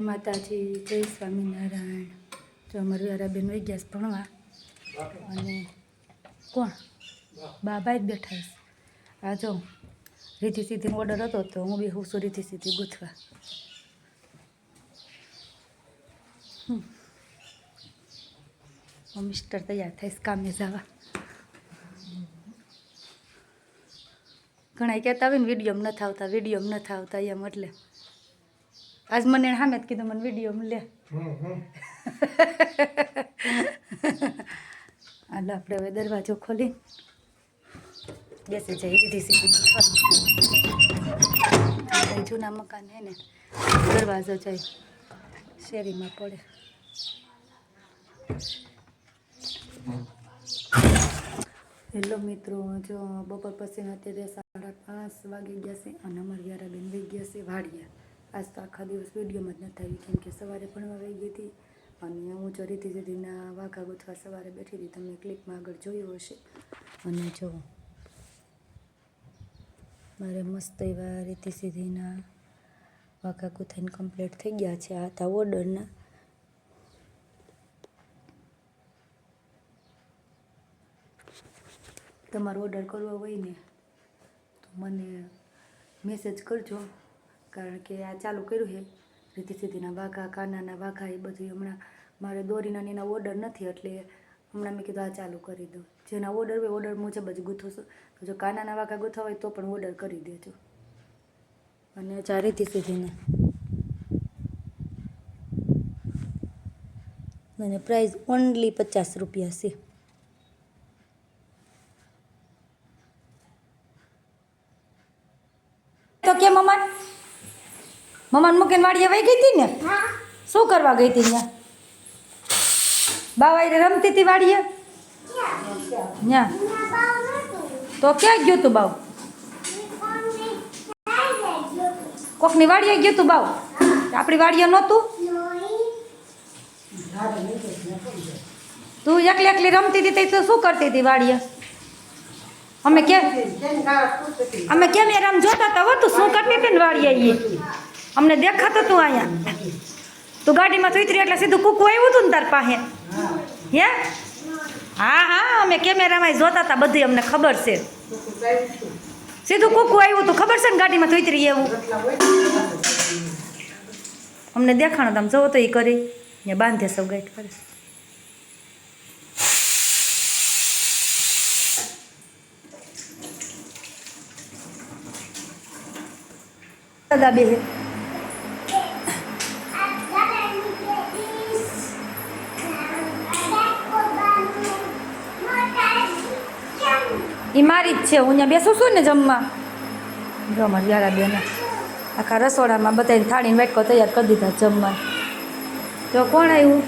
માતાજી, જય સ્વામિનારાયણ. જો અમારી વ્યારાબેન વહી ગયા છે ભણવા અને કોણ બાબા જ બેઠા છે. આ જો રીતિ સીધી ઓર્ડર હતો તો હું બી હું છું રીતિ સીધી ગૂંથવા. મિસ્ટર તૈયાર થઈશ કામે જવા. ઘણા કહેતા હોય ને વિડીયોમાં નથી આવતા, વિડીયોમાં નથી આવતા એમ. એટલે આજ મને સામે જ કીધું મને વિડીયોમાં લે. હાલો આપણે હવે દરવાજો ખોલી બેસી જઈએ રીધી સીધી. જૂના મકાન હે ને દરવાજો જાય શેરીમાં પડે. હેલો મિત્રો, જો બપોર પછીના અત્યારે 5:30 વાગી ગયા છે અને અમારી વ્યારાબેન વહી ગયા છે વાડિયા. આજ તો આખા દિવસ વિડીયોમાં જ નથી આવી કેમ કે સવારે ભણવા વહી ગઈ હતી અને હું જો રીતિ સીધીના વાઘા ગોથવા સવારે બેઠી હતી, તમે ક્લિપમાં આગળ જોયું હશે. અને જો મારે મસ્ત એવા રીતિ સીધીના વાઘા ગોથાઈને કમ્પ્લીટ થઈ ગયા છે. આ હતા ઓર્ડરના. તમારો ઓર્ડર કરવો હોય ને તો મને મેસેજ કરજો, કારણ કે આ ચાલુ કર્યું છે રીતિ સીધીના વાઘા, કાનાના વાઘા, એ બધું હમણાં મારે દોરીના એના ઓર્ડર નથી એટલે હમણાં મેં કીધું આ ચાલુ કરી દઉં. જેના ઓર્ડર હોય ઓર્ડર મુજબ જ ગૂંથું છું. તો જો કાનાના વાઘા ગૂંથવા હોય તો પણ ઓર્ડર કરી દેજો. અને આ રીતિ સીધીના અને પ્રાઇસ ઓનલી 50 રૂપિયા છે. તો કે મમ્મા મૂકીને વાડીએ વહી ગઈ હતી ને? શું કરવા ગઈ હતી ત્યાં? બાવા રમતી હતી વાડીએ? ત્યાં તો ક્યાં ગયું તું બાવ? કોકની વાડીએ ગયું તું બાવ? આપણી વાડીએ નહોતું? તું એકલી એકલી રમતી હતી તો શું કરતી હતી વાડીએ? અમે કેમેરામાં જોતા હતા તું શું કરતી હતી ને વાડીએ? અમને દેખાતું તું અહીંયા. તું ગાડીમાં ઉતરી એટલે સીધું કૂકું આવ્યું હતું ને તાર પાસે? હે? હા હા, અમે કેમેરામાં જોતા હતા, બધી અમને ખબર છે. સીધું કૂકું આવ્યું હતું ખબર છે ને ગાડીમાં ઉતરી એવું અમને દેખાણું. તમે જોવો તો એ કરી ને બાંધે સૌ ગાઈટ કરે. દાદા બે એ મારી જ છે. હું અહીંયા બેસું છું ને જમવા. જો અમારી યારા બેન આખા રસોડામાં બધાને થાળીને વાટકો તૈયાર કરી દીધા જમવા. તો કોણ આવ્યું?